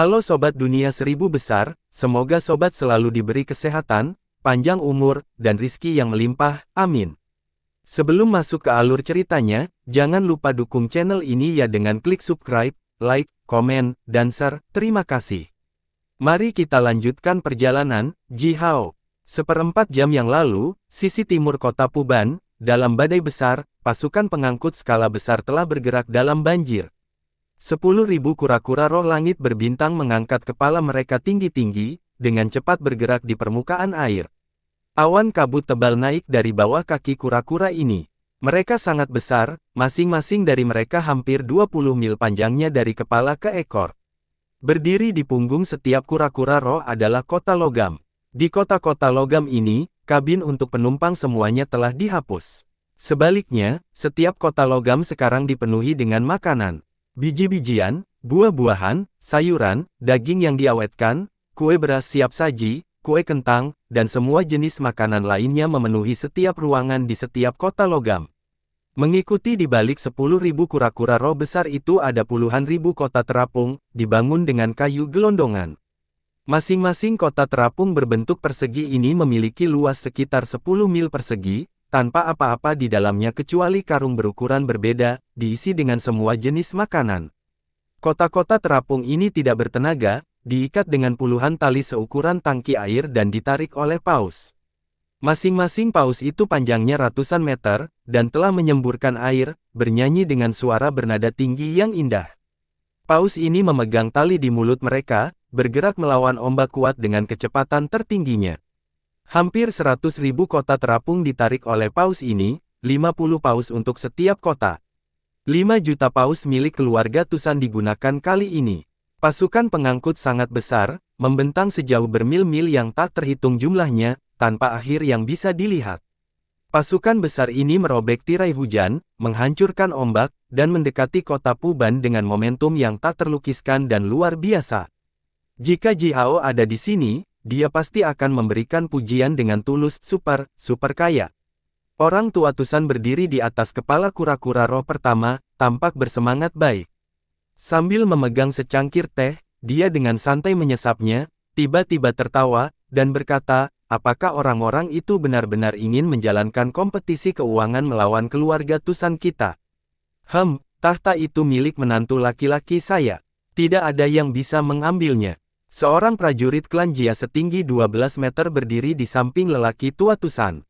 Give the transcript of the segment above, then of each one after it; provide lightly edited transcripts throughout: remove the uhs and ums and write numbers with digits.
Halo Sobat Dunia Seribu Besar, semoga Sobat selalu diberi kesehatan, panjang umur, dan rizki yang melimpah, amin. Sebelum masuk ke alur ceritanya, jangan lupa dukung channel ini ya dengan klik subscribe, like, komen, dan share, terima kasih. Mari kita lanjutkan perjalanan, Jihao. Seperempat jam yang lalu, sisi timur kota Puban, dalam badai besar, pasukan pengangkut skala besar telah bergerak dalam banjir. 10.000 kura-kura roh langit berbintang mengangkat kepala mereka tinggi-tinggi, dengan cepat bergerak di permukaan air. Awan kabut tebal naik dari bawah kaki kura-kura ini. Mereka sangat besar, masing-masing dari mereka hampir 20 mil panjangnya dari kepala ke ekor. Berdiri di punggung setiap kura-kura roh adalah kota logam. Di kota-kota logam ini, kabin untuk penumpang semuanya telah dihapus. Sebaliknya, setiap kota logam sekarang dipenuhi dengan makanan. Biji-bijian, buah-buahan, sayuran, daging yang diawetkan, kue beras siap saji, kue kentang, dan semua jenis makanan lainnya memenuhi setiap ruangan di setiap kota logam. Mengikuti di balik 10.000 kura-kura roh besar itu ada puluhan ribu kota terapung, dibangun dengan kayu gelondongan. Masing-masing kota terapung berbentuk persegi ini memiliki luas sekitar 10 mil persegi, tanpa apa-apa di dalamnya kecuali karung berukuran berbeda, diisi dengan semua jenis makanan. Kota-kota terapung ini tidak bertenaga, diikat dengan puluhan tali seukuran tangki air dan ditarik oleh paus. Masing-masing paus itu panjangnya ratusan meter, dan telah menyemburkan air, bernyanyi dengan suara bernada tinggi yang indah. Paus ini memegang tali di mulut mereka, bergerak melawan ombak kuat dengan kecepatan tertingginya. Hampir 100.000 kota terapung ditarik oleh paus ini, 50 paus untuk setiap kota. 5 juta paus milik keluarga Tusan digunakan kali ini. Pasukan pengangkut sangat besar, membentang sejauh bermil-mil yang tak terhitung jumlahnya, tanpa akhir yang bisa dilihat. Pasukan besar ini merobek tirai hujan, menghancurkan ombak, dan mendekati kota Puban dengan momentum yang tak terlukiskan dan luar biasa. Jika Jihao ada di sini, dia pasti akan memberikan pujian dengan tulus, super kaya. Orang tua Tusan berdiri di atas kepala kura-kura roh pertama, tampak bersemangat baik. Sambil memegang secangkir teh, dia dengan santai menyesapnya, tiba-tiba tertawa, dan berkata, apakah orang-orang itu benar-benar ingin menjalankan kompetisi keuangan melawan keluarga Tusan kita? Tahta itu milik menantu laki-laki saya. Tidak ada yang bisa mengambilnya. Seorang prajurit klan Jia setinggi 12 meter berdiri di samping lelaki tua Tusan.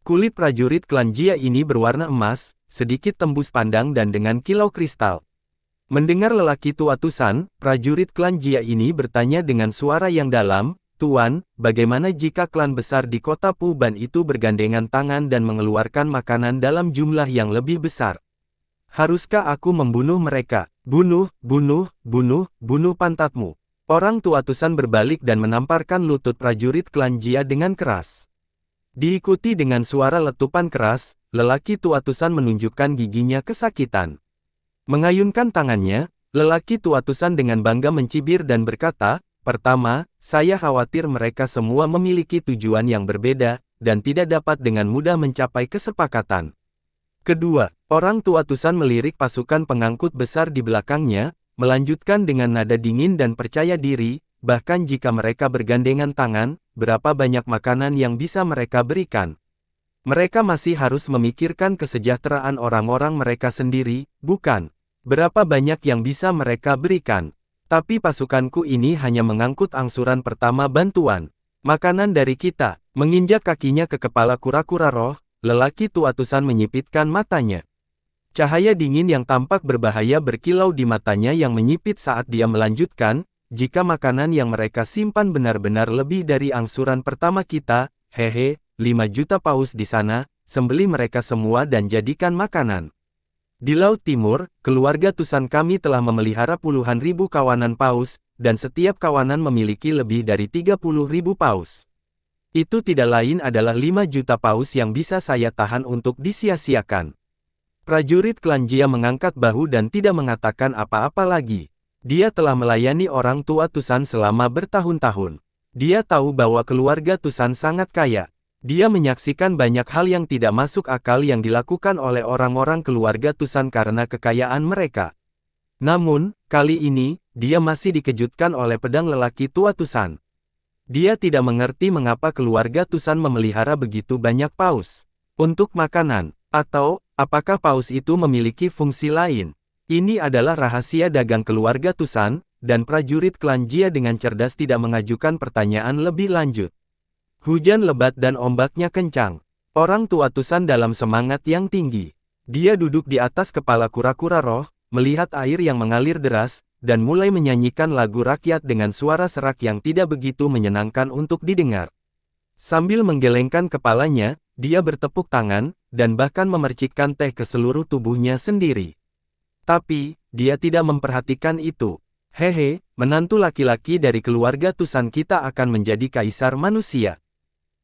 Kulit prajurit klan Jia ini berwarna emas, sedikit tembus pandang dan dengan kilau kristal. Mendengar lelaki tua Tusan, prajurit klan Jia ini bertanya dengan suara yang dalam, "Tuan, bagaimana jika klan besar di kota Puban itu bergandengan tangan dan mengeluarkan makanan dalam jumlah yang lebih besar? Haruskah aku membunuh mereka? Bunuh pantatmu." Orang tua Tusan berbalik dan menamparkan lutut prajurit klan Jia dengan keras. Diikuti dengan suara letupan keras, lelaki tua Tusan menunjukkan giginya kesakitan. Mengayunkan tangannya, lelaki tua Tusan dengan bangga mencibir dan berkata, "Pertama, saya khawatir mereka semua memiliki tujuan yang berbeda, dan tidak dapat dengan mudah mencapai kesepakatan. Kedua, orang tua Tusan melirik pasukan pengangkut besar di belakangnya, melanjutkan dengan nada dingin dan percaya diri, bahkan jika mereka bergandengan tangan, berapa banyak makanan yang bisa mereka berikan? Mereka masih harus memikirkan kesejahteraan orang-orang mereka sendiri, bukan? Berapa banyak yang bisa mereka berikan? Tapi pasukanku ini hanya mengangkut angsuran pertama bantuan. Makanan dari kita." Menginjak kakinya ke kepala kura-kura roh, lelaki tua Tusan menyipitkan matanya. Cahaya dingin yang tampak berbahaya berkilau di matanya yang menyipit saat dia melanjutkan, "Jika makanan yang mereka simpan benar-benar lebih dari angsuran pertama kita, 5 juta paus di sana, sembelih mereka semua dan jadikan makanan. Di Laut Timur, keluarga Tusan kami telah memelihara puluhan ribu kawanan paus, dan setiap kawanan memiliki lebih dari 30.000 paus. Itu tidak lain adalah 5 juta paus yang bisa saya tahan untuk disia-siakan." Prajurit klan Jia mengangkat bahu dan tidak mengatakan apa-apa lagi. Dia telah melayani orang tua Tusan selama bertahun-tahun. Dia tahu bahwa keluarga Tusan sangat kaya. Dia menyaksikan banyak hal yang tidak masuk akal yang dilakukan oleh orang-orang keluarga Tusan karena kekayaan mereka. Namun, kali ini, dia masih dikejutkan oleh pedang lelaki tua Tusan. Dia tidak mengerti mengapa keluarga Tusan memelihara begitu banyak paus. Untuk makanan, atau, apakah paus itu memiliki fungsi lain? Ini adalah rahasia dagang keluarga Tusan, dan prajurit klan Jia dengan cerdas tidak mengajukan pertanyaan lebih lanjut. Hujan lebat dan ombaknya kencang. Orang tua Tusan dalam semangat yang tinggi. Dia duduk di atas kepala kura-kura roh, melihat air yang mengalir deras, dan mulai menyanyikan lagu rakyat dengan suara serak yang tidak begitu menyenangkan untuk didengar. Sambil menggelengkan kepalanya, dia bertepuk tangan, dan bahkan memercikkan teh ke seluruh tubuhnya sendiri. Tapi, dia tidak memperhatikan itu. Hehe, menantu laki-laki dari keluarga Tusan kita akan menjadi kaisar manusia.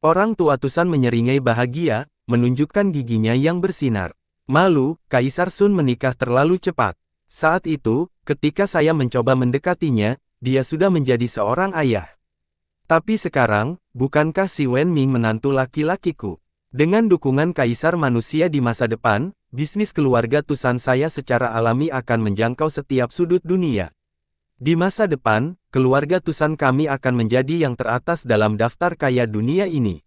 Orang tua Tusan menyeringai bahagia, menunjukkan giginya yang bersinar. Malu, Kaisar Sun menikah terlalu cepat. Saat itu, ketika saya mencoba mendekatinya, dia sudah menjadi seorang ayah. Tapi sekarang, bukankah si Wen Ming menantu laki-lakiku? Dengan dukungan Kaisar manusia di masa depan, bisnis keluarga Tusan saya secara alami akan menjangkau setiap sudut dunia. Di masa depan, keluarga Tusan kami akan menjadi yang teratas dalam daftar kaya dunia ini.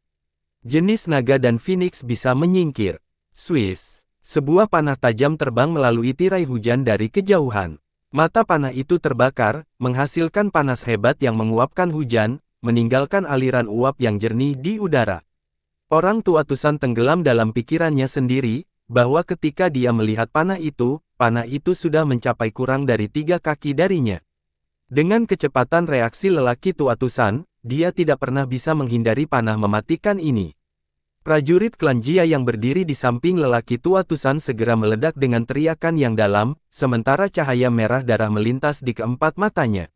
Jenis naga dan phoenix bisa menyingkir. Swiss. Sebuah panah tajam terbang melalui tirai hujan dari kejauhan. Mata panah itu terbakar, menghasilkan panas hebat yang menguapkan hujan, meninggalkan aliran uap yang jernih di udara. Orang tua Tusan tenggelam dalam pikirannya sendiri, bahwa ketika dia melihat panah itu sudah mencapai kurang dari 3 kaki darinya. Dengan kecepatan reaksi lelaki tua Tusan, dia tidak pernah bisa menghindari panah mematikan ini. Prajurit klan Jia yang berdiri di samping lelaki tua Tusan segera meledak dengan teriakan yang dalam, sementara cahaya merah darah melintas di keempat matanya.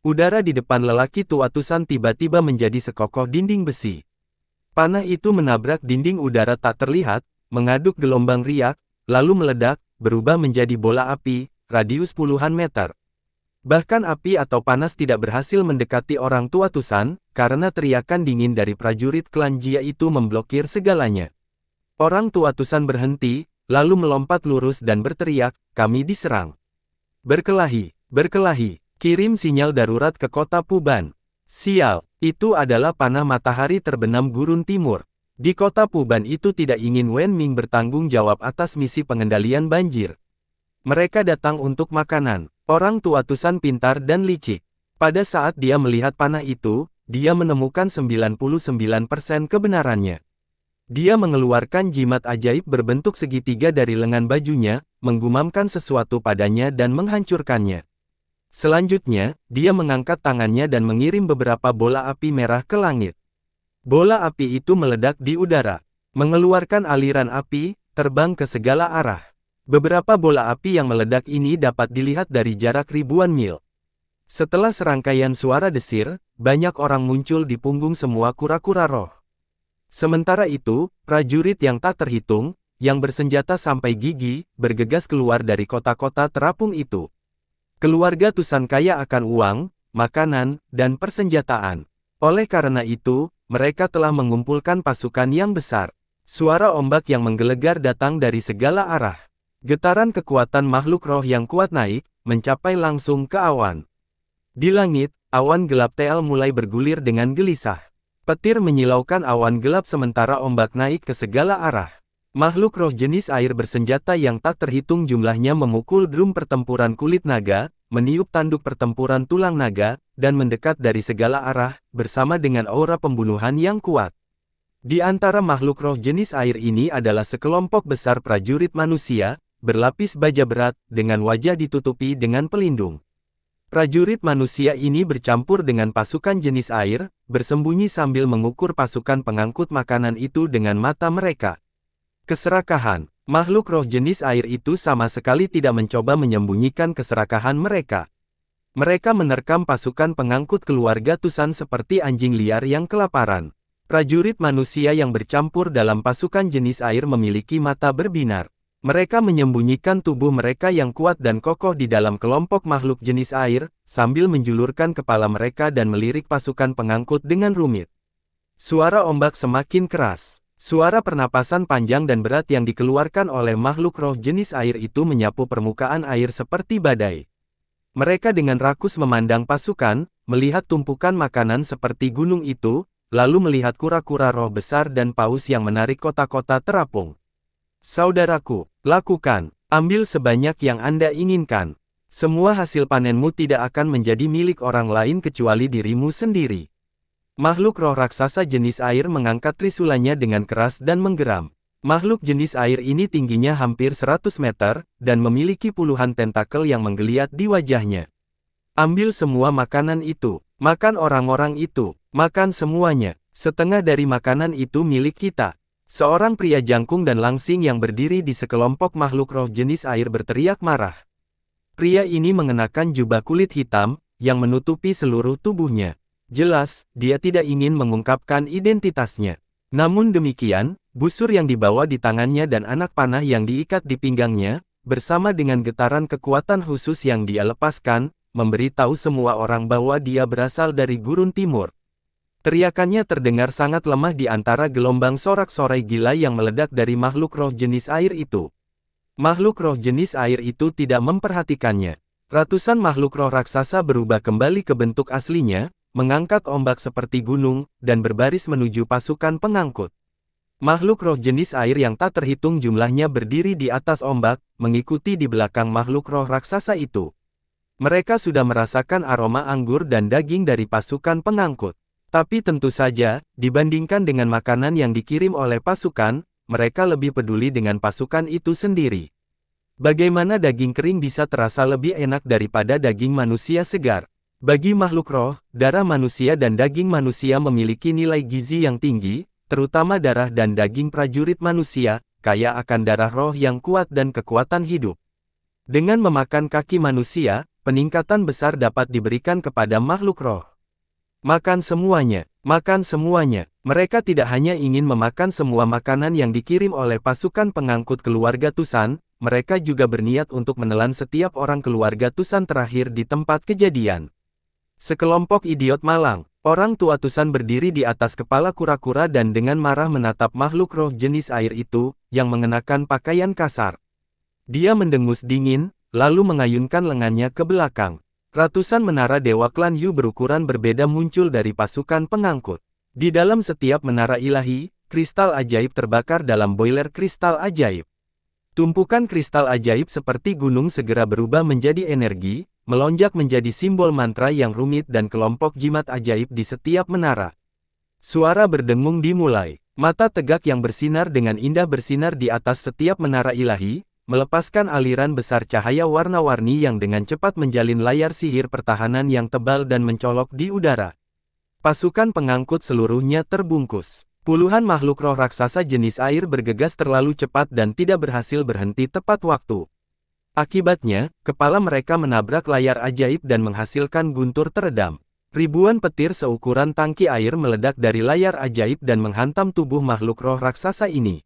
Udara di depan lelaki tua Tusan tiba-tiba menjadi sekokoh dinding besi. Panah itu menabrak dinding udara tak terlihat, mengaduk gelombang riak, lalu meledak, berubah menjadi bola api, radius puluhan meter. Bahkan api atau panas tidak berhasil mendekati orang tua Tusan, karena teriakan dingin dari prajurit klan Jia itu memblokir segalanya. Orang tua Tusan berhenti, lalu melompat lurus dan berteriak, "Kami diserang. Berkelahi, berkelahi, kirim sinyal darurat ke kota Puban." Sial, itu adalah panah matahari terbenam gurun timur. Di kota Puban itu tidak ingin Wen Ming bertanggung jawab atas misi pengendalian banjir. Mereka datang untuk makanan. Orang tua Tusan pintar dan licik. Pada saat dia melihat panah itu, dia menemukan 99% kebenarannya. Dia mengeluarkan jimat ajaib berbentuk segitiga dari lengan bajunya, menggumamkan sesuatu padanya dan menghancurkannya. Selanjutnya, dia mengangkat tangannya dan mengirim beberapa bola api merah ke langit. Bola api itu meledak di udara, mengeluarkan aliran api, terbang ke segala arah. Beberapa bola api yang meledak ini dapat dilihat dari jarak ribuan mil. Setelah serangkaian suara desir, banyak orang muncul di punggung semua kura-kura roh. Sementara itu, prajurit yang tak terhitung, yang bersenjata sampai gigi, bergegas keluar dari kota-kota terapung itu. Keluarga Tusan kaya akan uang, makanan, dan persenjataan. Oleh karena itu, mereka telah mengumpulkan pasukan yang besar. Suara ombak yang menggelegar datang dari segala arah. Getaran kekuatan makhluk roh yang kuat naik, mencapai langsung ke awan. Di langit, awan gelap teal mulai bergulir dengan gelisah. Petir menyilaukan awan gelap sementara ombak naik ke segala arah. Makhluk roh jenis air bersenjata yang tak terhitung jumlahnya memukul drum pertempuran kulit naga, meniup tanduk pertempuran tulang naga, dan mendekat dari segala arah, bersama dengan aura pembunuhan yang kuat. Di antara makhluk roh jenis air ini adalah sekelompok besar prajurit manusia, berlapis baja berat, dengan wajah ditutupi dengan pelindung. Prajurit manusia ini bercampur dengan pasukan jenis air, bersembunyi sambil mengukur pasukan pengangkut makanan itu dengan mata mereka. Keserakahan, makhluk roh jenis air itu sama sekali tidak mencoba menyembunyikan keserakahan mereka. Mereka menerkam pasukan pengangkut keluarga Tusan seperti anjing liar yang kelaparan. Prajurit manusia yang bercampur dalam pasukan jenis air memiliki mata berbinar. Mereka menyembunyikan tubuh mereka yang kuat dan kokoh di dalam kelompok makhluk jenis air, sambil menjulurkan kepala mereka dan melirik pasukan pengangkut dengan rumit. Suara ombak semakin keras. Suara pernapasan panjang dan berat yang dikeluarkan oleh makhluk roh jenis air itu menyapu permukaan air seperti badai. Mereka dengan rakus memandang pasukan, melihat tumpukan makanan seperti gunung itu, lalu melihat kura-kura roh besar dan paus yang menarik kota-kota terapung. Saudaraku, lakukan, ambil sebanyak yang Anda inginkan. Semua hasil panenmu tidak akan menjadi milik orang lain kecuali dirimu sendiri. Makhluk roh raksasa jenis air mengangkat trisulanya dengan keras dan menggeram. Makhluk jenis air ini tingginya hampir 100 meter, dan memiliki puluhan tentakel yang menggeliat di wajahnya. Ambil semua makanan itu, makan orang-orang itu, makan semuanya. Setengah dari makanan itu milik kita. Seorang pria jangkung dan langsing yang berdiri di sekelompok makhluk roh jenis air berteriak marah. Pria ini mengenakan jubah kulit hitam, yang menutupi seluruh tubuhnya. Jelas, dia tidak ingin mengungkapkan identitasnya. Namun demikian, busur yang dibawa di tangannya dan anak panah yang diikat di pinggangnya, bersama dengan getaran kekuatan khusus yang dia lepaskan, memberitahu semua orang bahwa dia berasal dari gurun timur. Teriakannya terdengar sangat lemah di antara gelombang sorak-sorai gila yang meledak dari makhluk roh jenis air itu. Makhluk roh jenis air itu tidak memperhatikannya. Ratusan makhluk roh raksasa berubah kembali ke bentuk aslinya, mengangkat ombak seperti gunung, dan berbaris menuju pasukan pengangkut. Makhluk roh jenis air yang tak terhitung jumlahnya berdiri di atas ombak, mengikuti di belakang makhluk roh raksasa itu. Mereka sudah merasakan aroma anggur dan daging dari pasukan pengangkut. Tapi tentu saja, dibandingkan dengan makanan yang dikirim oleh pasukan, mereka lebih peduli dengan pasukan itu sendiri. Bagaimana daging kering bisa terasa lebih enak daripada daging manusia segar? Bagi makhluk roh, darah manusia dan daging manusia memiliki nilai gizi yang tinggi, terutama darah dan daging prajurit manusia, kaya akan darah roh yang kuat dan kekuatan hidup. Dengan memakan kaki manusia, peningkatan besar dapat diberikan kepada makhluk roh. Makan semuanya, makan semuanya. Mereka tidak hanya ingin memakan semua makanan yang dikirim oleh pasukan pengangkut keluarga Tusan, mereka juga berniat untuk menelan setiap orang keluarga Tusan terakhir di tempat kejadian. Sekelompok idiot malang, orang tua Tusan berdiri di atas kepala kura-kura dan dengan marah menatap makhluk roh jenis air itu, yang mengenakan pakaian kasar. Dia mendengus dingin, lalu mengayunkan lengannya ke belakang. Ratusan menara dewa klan Yu berukuran berbeda muncul dari pasukan pengangkut. Di dalam setiap menara ilahi, kristal ajaib terbakar dalam boiler kristal ajaib. Tumpukan kristal ajaib seperti gunung segera berubah menjadi energi, melonjak menjadi simbol mantra yang rumit dan kelompok jimat ajaib di setiap menara. Suara berdengung dimulai. Mata tegak yang bersinar dengan indah bersinar di atas setiap menara ilahi, melepaskan aliran besar cahaya warna-warni yang dengan cepat menjalin layar sihir pertahanan yang tebal dan mencolok di udara. Pasukan pengangkut seluruhnya terbungkus. Puluhan makhluk roh raksasa jenis air bergegas terlalu cepat dan tidak berhasil berhenti tepat waktu. Akibatnya, kepala mereka menabrak layar ajaib dan menghasilkan guntur teredam. Ribuan petir seukuran tangki air meledak dari layar ajaib dan menghantam tubuh makhluk roh raksasa ini.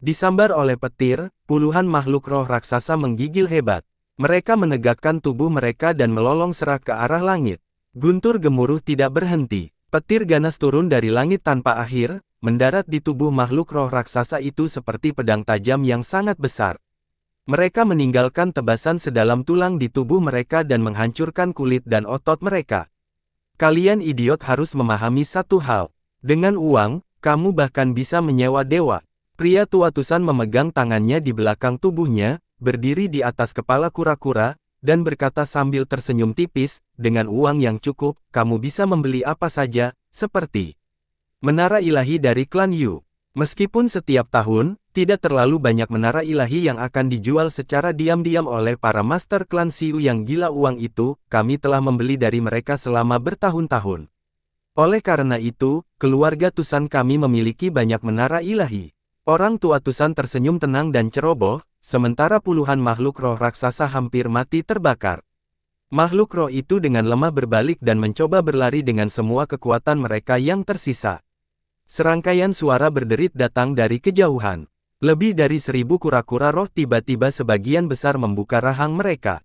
Disambar oleh petir, puluhan makhluk roh raksasa menggigil hebat. Mereka menegakkan tubuh mereka dan melolong serak ke arah langit. Guntur gemuruh tidak berhenti. Petir ganas turun dari langit tanpa akhir, mendarat di tubuh makhluk roh raksasa itu seperti pedang tajam yang sangat besar. Mereka meninggalkan tebasan sedalam tulang di tubuh mereka dan menghancurkan kulit dan otot mereka. Kalian idiot harus memahami satu hal. Dengan uang, kamu bahkan bisa menyewa dewa. Pria tua Tusan memegang tangannya di belakang tubuhnya, berdiri di atas kepala kura-kura, dan berkata sambil tersenyum tipis, dengan uang yang cukup, kamu bisa membeli apa saja, seperti menara ilahi dari klan Yu. Meskipun setiap tahun, tidak terlalu banyak menara ilahi yang akan dijual secara diam-diam oleh para master klan Xiu yang gila uang itu, kami telah membeli dari mereka selama bertahun-tahun. Oleh karena itu, keluarga Tusan kami memiliki banyak menara ilahi. Orang tua Tusan tersenyum tenang dan ceroboh, sementara puluhan makhluk roh raksasa hampir mati terbakar. Makhluk roh itu dengan lemah berbalik dan mencoba berlari dengan semua kekuatan mereka yang tersisa. Serangkaian suara berderit datang dari kejauhan. Lebih dari 1000 kura-kura roh tiba-tiba sebagian besar membuka rahang mereka.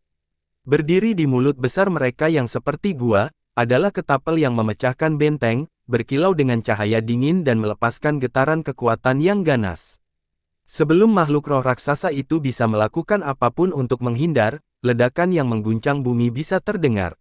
Berdiri di mulut besar mereka yang seperti gua, adalah ketapel yang memecahkan benteng, berkilau dengan cahaya dingin dan melepaskan getaran kekuatan yang ganas. Sebelum makhluk roh raksasa itu bisa melakukan apapun untuk menghindar, ledakan yang mengguncang bumi bisa terdengar.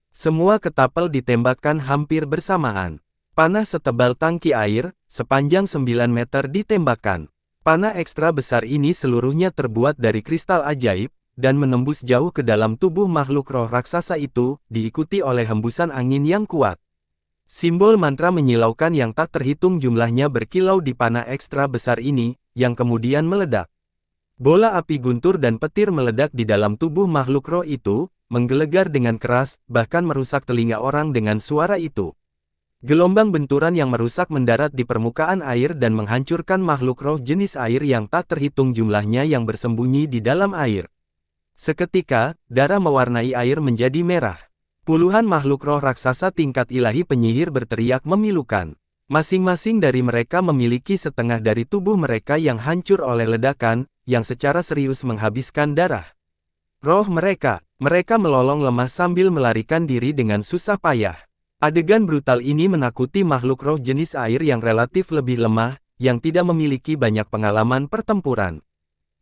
Semua ketapel ditembakkan hampir bersamaan. Panah setebal tangki air, sepanjang 9 meter ditembakkan. Panah ekstra besar ini seluruhnya terbuat dari kristal ajaib, dan menembus jauh ke dalam tubuh makhluk roh raksasa itu, diikuti oleh hembusan angin yang kuat. Simbol mantra menyilaukan yang tak terhitung jumlahnya berkilau di panah ekstra besar ini, yang kemudian meledak. Bola api guntur dan petir meledak di dalam tubuh makhluk roh itu, menggelegar dengan keras, bahkan merusak telinga orang dengan suara itu. Gelombang benturan yang merusak mendarat di permukaan air dan menghancurkan makhluk roh jenis air yang tak terhitung jumlahnya yang bersembunyi di dalam air. Seketika, darah mewarnai air menjadi merah. Puluhan makhluk roh raksasa tingkat ilahi penyihir berteriak memilukan. Masing-masing dari mereka memiliki setengah dari tubuh mereka yang hancur oleh ledakan, yang secara serius menghabiskan darah. Roh mereka melolong lemah sambil melarikan diri dengan susah payah. Adegan brutal ini menakuti makhluk roh jenis air yang relatif lebih lemah, yang tidak memiliki banyak pengalaman pertempuran.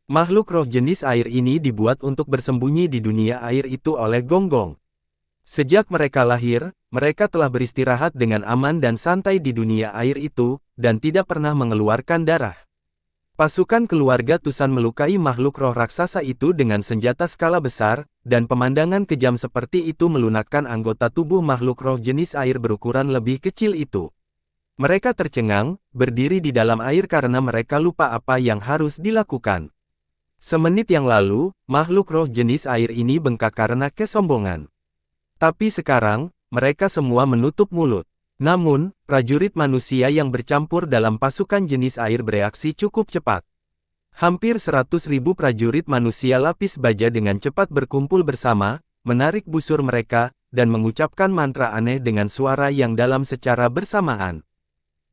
Makhluk roh jenis air ini dibuat untuk bersembunyi di dunia air itu oleh Gonggong. Sejak mereka lahir, mereka telah beristirahat dengan aman dan santai di dunia air itu, dan tidak pernah mengeluarkan darah. Pasukan keluarga Tusan melukai makhluk roh raksasa itu dengan senjata skala besar, dan pemandangan kejam seperti itu melunakkan anggota tubuh makhluk roh jenis air berukuran lebih kecil itu. Mereka tercengang, berdiri di dalam air karena mereka lupa apa yang harus dilakukan. Semenit yang lalu, makhluk roh jenis air ini bengkak karena kesombongan. Tapi sekarang, mereka semua menutup mulut. Namun, prajurit manusia yang bercampur dalam pasukan jenis air bereaksi cukup cepat. Hampir 100.000 prajurit manusia lapis baja dengan cepat berkumpul bersama, menarik busur mereka, dan mengucapkan mantra aneh dengan suara yang dalam secara bersamaan.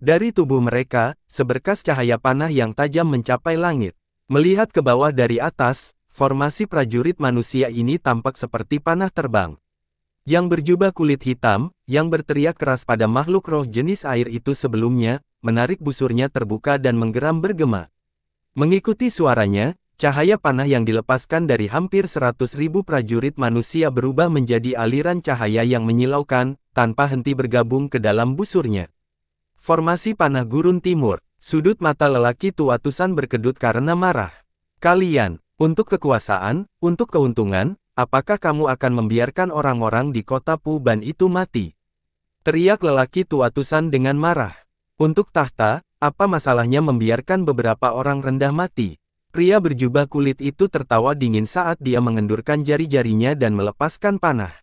Dari tubuh mereka, seberkas cahaya panah yang tajam mencapai langit. Melihat ke bawah dari atas, formasi prajurit manusia ini tampak seperti panah terbang. Yang berjubah kulit hitam, yang berteriak keras pada makhluk roh jenis air itu sebelumnya, menarik busurnya terbuka dan menggeram bergema. Mengikuti suaranya, cahaya panah yang dilepaskan dari hampir 100.000 prajurit manusia berubah menjadi aliran cahaya yang menyilaukan, tanpa henti bergabung ke dalam busurnya. Formasi panah gurun timur, sudut mata lelaki tua Tusan berkedut karena marah. Kalian, untuk kekuasaan, untuk keuntungan, apakah kamu akan membiarkan orang-orang di kota Puban itu mati? Teriak lelaki tua Tusan dengan marah. Untuk tahta, apa masalahnya membiarkan beberapa orang rendah mati? Pria berjubah kulit itu tertawa dingin saat dia mengendurkan jari-jarinya dan melepaskan panah.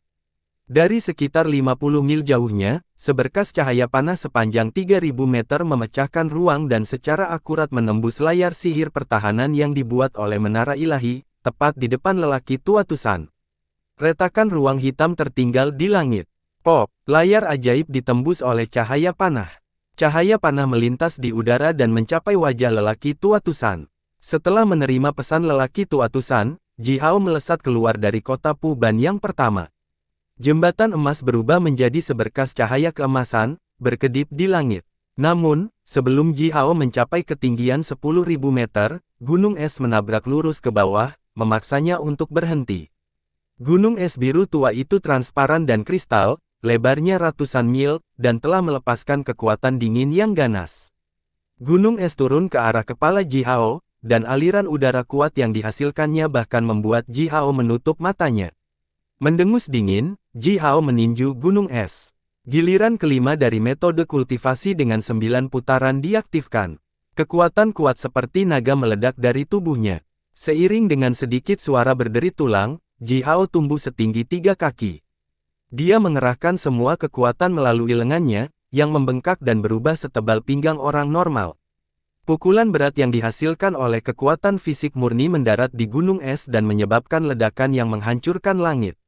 Dari sekitar 50 mil jauhnya, seberkas cahaya panah sepanjang 3.000 meter memecahkan ruang dan secara akurat menembus layar sihir pertahanan yang dibuat oleh menara ilahi, tepat di depan lelaki tua Tusan. Retakan ruang hitam tertinggal di langit. Pop, layar ajaib ditembus oleh cahaya panah. Cahaya panah melintas di udara dan mencapai wajah lelaki tua Tusan. Setelah menerima pesan lelaki tua Tusan, Ji Hao melesat keluar dari kota Puban yang pertama. Jembatan emas berubah menjadi seberkas cahaya keemasan, berkedip di langit. Namun, sebelum Ji Hao mencapai ketinggian 10.000 meter, gunung es menabrak lurus ke bawah, memaksanya untuk berhenti. Gunung es biru tua itu transparan dan kristal, lebarnya ratusan mil, dan telah melepaskan kekuatan dingin yang ganas. Gunung es turun ke arah kepala Ji Hao, dan aliran udara kuat yang dihasilkannya bahkan membuat Ji Hao menutup matanya. Mendengus dingin, Ji Hao meninju gunung es. Giliran kelima dari metode kultivasi dengan 9 putaran diaktifkan. Kekuatan kuat seperti naga meledak dari tubuhnya. Seiring dengan sedikit suara berderit tulang, Ji Hao tumbuh setinggi 3 kaki. Dia mengerahkan semua kekuatan melalui lengannya, yang membengkak dan berubah setebal pinggang orang normal. Pukulan berat yang dihasilkan oleh kekuatan fisik murni mendarat di gunung es dan menyebabkan ledakan yang menghancurkan langit.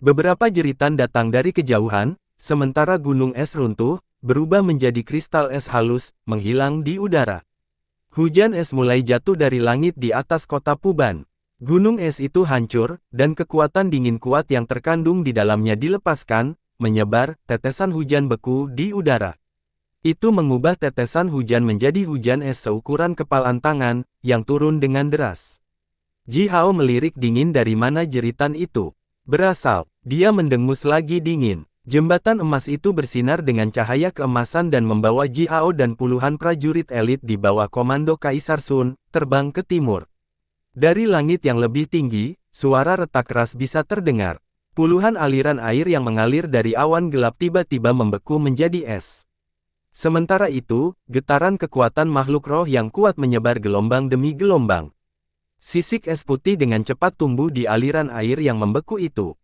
Beberapa jeritan datang dari kejauhan, sementara gunung es runtuh, berubah menjadi kristal es halus, menghilang di udara. Hujan es mulai jatuh dari langit di atas kota Puban. Gunung es itu hancur, dan kekuatan dingin kuat yang terkandung di dalamnya dilepaskan, menyebar, tetesan hujan beku di udara. Itu mengubah tetesan hujan menjadi hujan es seukuran kepalan tangan, yang turun dengan deras. Ji Hao melirik dingin dari mana jeritan itu berasal. Dia mendengus lagi dingin. Jembatan emas itu bersinar dengan cahaya keemasan dan membawa Ji Hao dan puluhan prajurit elit di bawah komando Kaisar Sun, terbang ke timur. Dari langit yang lebih tinggi, suara retak keras bisa terdengar. Puluhan aliran air yang mengalir dari awan gelap tiba-tiba membeku menjadi es. Sementara itu, getaran kekuatan makhluk roh yang kuat menyebar gelombang demi gelombang. Sisik es putih dengan cepat tumbuh di aliran air yang membeku itu.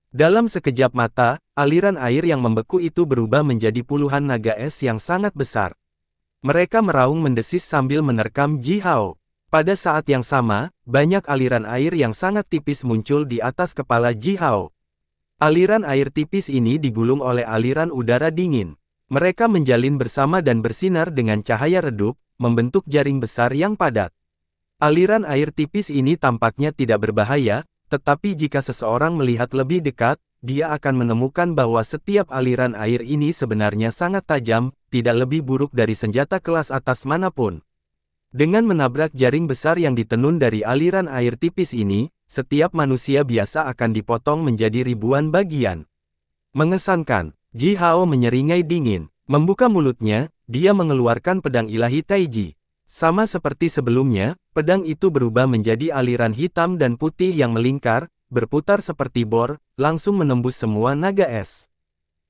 Dalam sekejap mata, aliran air yang membeku itu berubah menjadi puluhan naga es yang sangat besar. Mereka meraung mendesis sambil menerkam Ji Hao. Pada saat yang sama, banyak aliran air yang sangat tipis muncul di atas kepala Ji Hao. Aliran air tipis ini digulung oleh aliran udara dingin. Mereka menjalin bersama dan bersinar dengan cahaya redup, membentuk jaring besar yang padat. Aliran air tipis ini tampaknya tidak berbahaya, tetapi jika seseorang melihat lebih dekat, dia akan menemukan bahwa setiap aliran air ini sebenarnya sangat tajam, tidak lebih buruk dari senjata kelas atas manapun. Dengan menabrak jaring besar yang ditenun dari aliran air tipis ini, setiap manusia biasa akan dipotong menjadi ribuan bagian. Mengesankan, Ji Hao menyeringai dingin. Membuka mulutnya, dia mengeluarkan pedang ilahi Taiji. Sama seperti sebelumnya, pedang itu berubah menjadi aliran hitam dan putih yang melingkar, berputar seperti bor, langsung menembus semua naga es.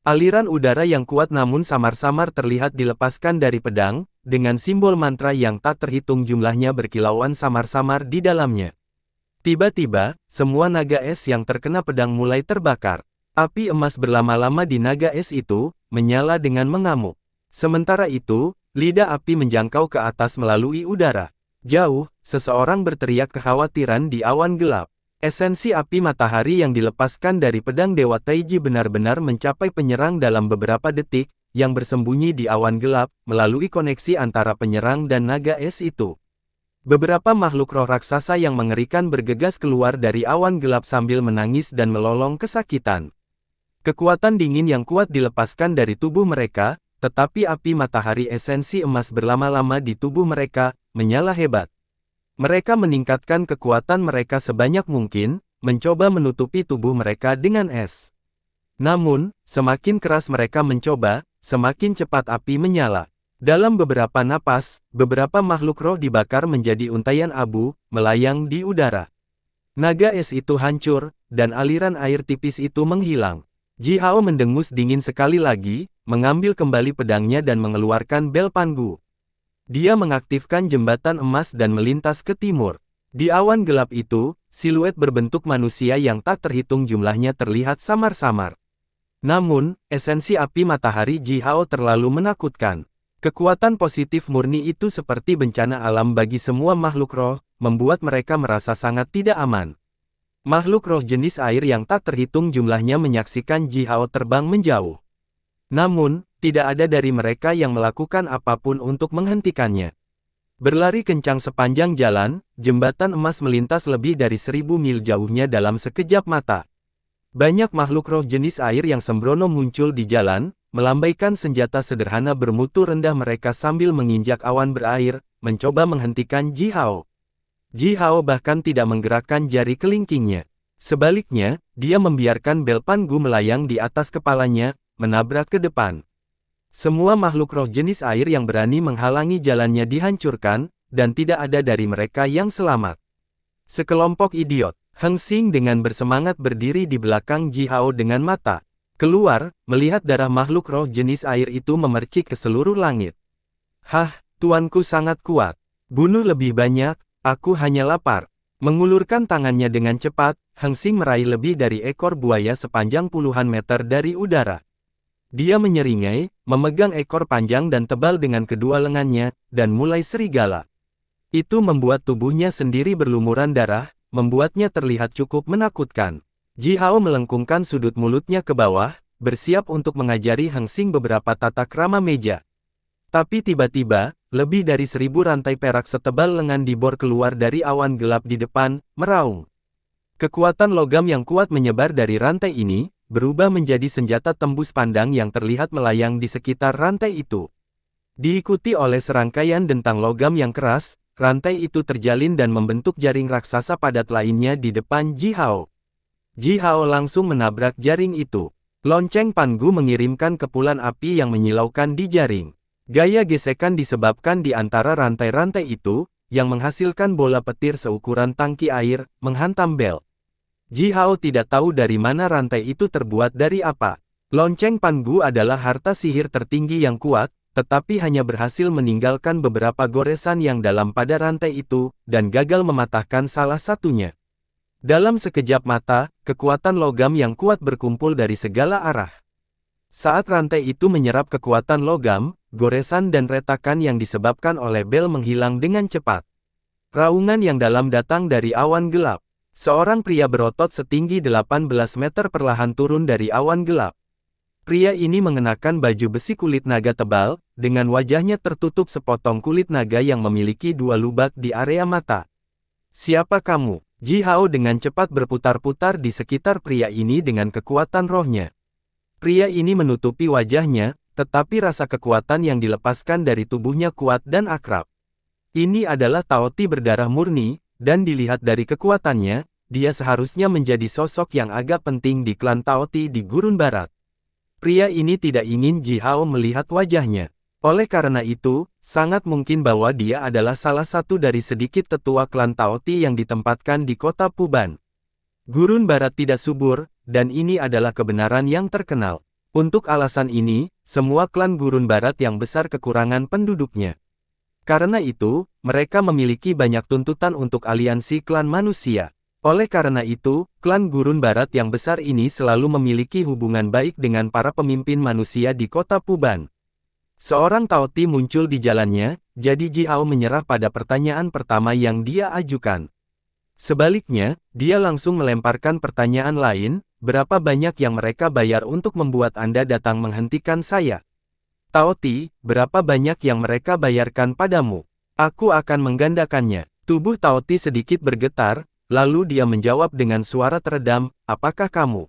Aliran udara yang kuat namun samar-samar terlihat dilepaskan dari pedang, dengan simbol mantra yang tak terhitung jumlahnya berkilauan samar-samar di dalamnya. Tiba-tiba, semua naga es yang terkena pedang mulai terbakar. Api emas berlama-lama di naga es itu, menyala dengan mengamuk. Sementara itu, lidah api menjangkau ke atas melalui udara. Jauh, seseorang berteriak kekhawatiran di awan gelap. Esensi api matahari yang dilepaskan dari pedang Dewa Taiji benar-benar mencapai penyerang dalam beberapa detik, yang bersembunyi di awan gelap, melalui koneksi antara penyerang dan naga es itu. Beberapa makhluk roh raksasa yang mengerikan bergegas keluar dari awan gelap sambil menangis dan melolong kesakitan. Kekuatan dingin yang kuat dilepaskan dari tubuh mereka, tetapi api matahari esensi emas berlama-lama di tubuh mereka, menyala hebat. Mereka meningkatkan kekuatan mereka sebanyak mungkin, mencoba menutupi tubuh mereka dengan es. Namun, semakin keras mereka mencoba, semakin cepat api menyala. Dalam beberapa napas, beberapa makhluk roh dibakar menjadi untaian abu, melayang di udara. Naga es itu hancur, dan aliran air tipis itu menghilang. Ji Hao mendengus dingin sekali lagi, mengambil kembali pedangnya dan mengeluarkan bel Pangu. Dia mengaktifkan jembatan emas dan melintas ke timur. Di awan gelap itu, siluet berbentuk manusia yang tak terhitung jumlahnya terlihat samar-samar. Namun, esensi api matahari Ji Hao terlalu menakutkan. Kekuatan positif murni itu seperti bencana alam bagi semua makhluk roh, membuat mereka merasa sangat tidak aman. Makhluk roh jenis air yang tak terhitung jumlahnya menyaksikan Ji Hao terbang menjauh. Namun, tidak ada dari mereka yang melakukan apapun untuk menghentikannya. Berlari kencang sepanjang jalan, jembatan emas melintas lebih dari 1000 mil jauhnya dalam sekejap mata. Banyak makhluk roh jenis air yang sembrono muncul di jalan, melambaikan senjata sederhana bermutu rendah mereka sambil menginjak awan berair, mencoba menghentikan Ji Hao. Ji Hao bahkan tidak menggerakkan jari kelingkingnya. Sebaliknya, dia membiarkan bel Pangu melayang di atas kepalanya, menabrak ke depan. Semua makhluk roh jenis air yang berani menghalangi jalannya dihancurkan, dan tidak ada dari mereka yang selamat. Sekelompok idiot, Heng Xing dengan bersemangat berdiri di belakang Ji Hao dengan mata keluar, melihat darah makhluk roh jenis air itu memercik ke seluruh langit. Hah, tuanku sangat kuat. Bunuh lebih banyak. Aku hanya lapar. Mengulurkan tangannya dengan cepat, Heng Xing meraih lebih dari ekor buaya sepanjang puluhan meter dari udara. Dia menyeringai, memegang ekor panjang dan tebal dengan kedua lengannya, dan mulai serigala. Itu membuat tubuhnya sendiri berlumuran darah, membuatnya terlihat cukup menakutkan. Ji Hao melengkungkan sudut mulutnya ke bawah, bersiap untuk mengajari Heng Xing beberapa tata krama meja. Tapi tiba-tiba, lebih dari 1000 rantai perak setebal lengan dibor keluar dari awan gelap di depan, meraung. Kekuatan logam yang kuat menyebar dari rantai ini, berubah menjadi senjata tembus pandang yang terlihat melayang di sekitar rantai itu. Diikuti oleh serangkaian dentang logam yang keras, rantai itu terjalin dan membentuk jaring raksasa padat lainnya di depan Ji Hao. Ji Hao langsung menabrak jaring itu. Lonceng Pangu mengirimkan kepulan api yang menyilaukan di jaring. Gaya gesekan disebabkan di antara rantai-rantai itu, yang menghasilkan bola petir seukuran tangki air, menghantam bel. Ji Hao tidak tahu dari mana rantai itu terbuat dari apa. Lonceng Pangu adalah harta sihir tertinggi yang kuat, tetapi hanya berhasil meninggalkan beberapa goresan yang dalam pada rantai itu, dan gagal mematahkan salah satunya. Dalam sekejap mata, kekuatan logam yang kuat berkumpul dari segala arah. Saat rantai itu menyerap kekuatan logam, goresan dan retakan yang disebabkan oleh bel menghilang dengan cepat. Raungan yang dalam datang dari awan gelap. Seorang pria berotot setinggi 18 meter perlahan turun dari awan gelap. Pria ini mengenakan baju besi kulit naga tebal, dengan wajahnya tertutup sepotong kulit naga yang memiliki dua lubang di area mata. Siapa kamu? Ji Hao dengan cepat berputar-putar di sekitar pria ini dengan kekuatan rohnya. Pria ini menutupi wajahnya, tetapi rasa kekuatan yang dilepaskan dari tubuhnya kuat dan akrab. Ini adalah Tao Ti berdarah murni, dan dilihat dari kekuatannya, dia seharusnya menjadi sosok yang agak penting di klan Tao Ti di Gurun Barat. Pria ini tidak ingin Ji Hao melihat wajahnya. Oleh karena itu, sangat mungkin bahwa dia adalah salah satu dari sedikit tetua klan Tao Ti yang ditempatkan di kota Puban. Gurun Barat tidak subur, dan ini adalah kebenaran yang terkenal. Untuk alasan ini, semua klan Gurun Barat yang besar kekurangan penduduknya. Karena itu, mereka memiliki banyak tuntutan untuk aliansi klan manusia. Oleh karena itu, klan Gurun Barat yang besar ini selalu memiliki hubungan baik dengan para pemimpin manusia di kota Puban. Seorang Tao Ti muncul di jalannya, jadi Ji Hao menyerah pada pertanyaan pertama yang dia ajukan. Sebaliknya, dia langsung melemparkan pertanyaan lain, berapa banyak yang mereka bayar untuk membuat Anda datang menghentikan saya? Tao Ti, berapa banyak yang mereka bayarkan padamu? Aku akan menggandakannya. Tubuh Tao Ti sedikit bergetar, lalu dia menjawab dengan suara teredam, apakah kamu?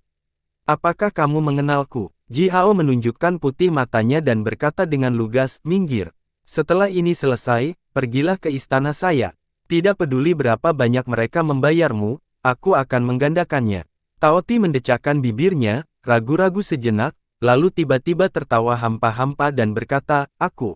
Apakah kamu mengenalku? Ji Hao menunjukkan putih matanya dan berkata dengan lugas, minggir. Setelah ini selesai, pergilah ke istana saya. Tidak peduli berapa banyak mereka membayarmu, aku akan menggandakannya. Tao Ti mendecakkan bibirnya, ragu-ragu sejenak, lalu tiba-tiba tertawa hampa-hampa dan berkata, aku.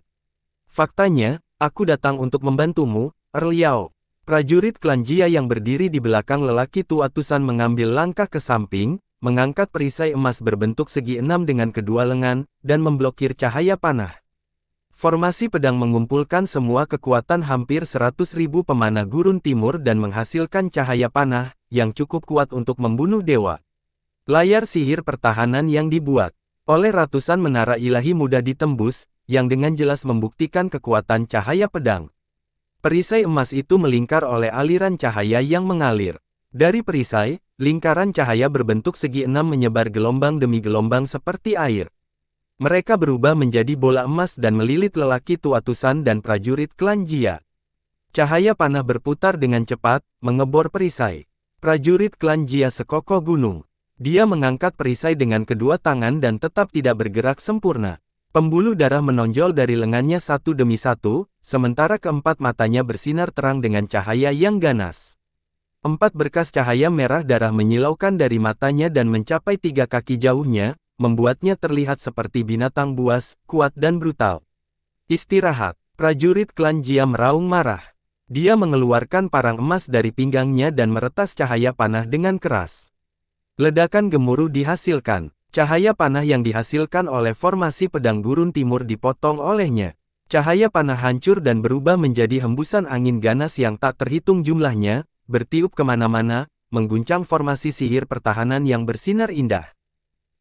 Faktanya, aku datang untuk membantumu, Erliao. Prajurit klan Jia yang berdiri di belakang lelaki tua Tusan mengambil langkah ke samping, mengangkat perisai emas berbentuk segi enam dengan kedua lengan, dan memblokir cahaya panah. Formasi pedang mengumpulkan semua kekuatan hampir 100.000 pemanah Gurun Timur dan menghasilkan cahaya panah, yang cukup kuat untuk membunuh dewa. Layar sihir pertahanan yang dibuat oleh ratusan menara ilahi mudah ditembus, yang dengan jelas membuktikan kekuatan cahaya pedang. Perisai emas itu melingkar oleh aliran cahaya yang mengalir. Dari perisai, lingkaran cahaya berbentuk segi enam menyebar gelombang demi gelombang seperti air. Mereka berubah menjadi bola emas dan melilit lelaki tua Tusan dan prajurit klan Jia. Cahaya panah berputar dengan cepat, mengebor perisai. Prajurit klan Jia sekokoh gunung. Dia mengangkat perisai dengan kedua tangan dan tetap tidak bergerak sempurna. Pembuluh darah menonjol dari lengannya satu demi satu, sementara keempat matanya bersinar terang dengan cahaya yang ganas. 4 berkas cahaya merah darah menyilaukan dari matanya dan mencapai 3 kaki jauhnya, membuatnya terlihat seperti binatang buas, kuat dan brutal. Istirahat. Prajurit klan Jia meraung marah. Dia mengeluarkan parang emas dari pinggangnya dan meretas cahaya panah dengan keras. Ledakan gemuruh dihasilkan. Cahaya panah yang dihasilkan oleh formasi pedang Gurun Timur dipotong olehnya. Cahaya panah hancur dan berubah menjadi hembusan angin ganas yang tak terhitung jumlahnya, bertiup kemana-mana, mengguncang formasi sihir pertahanan yang bersinar indah.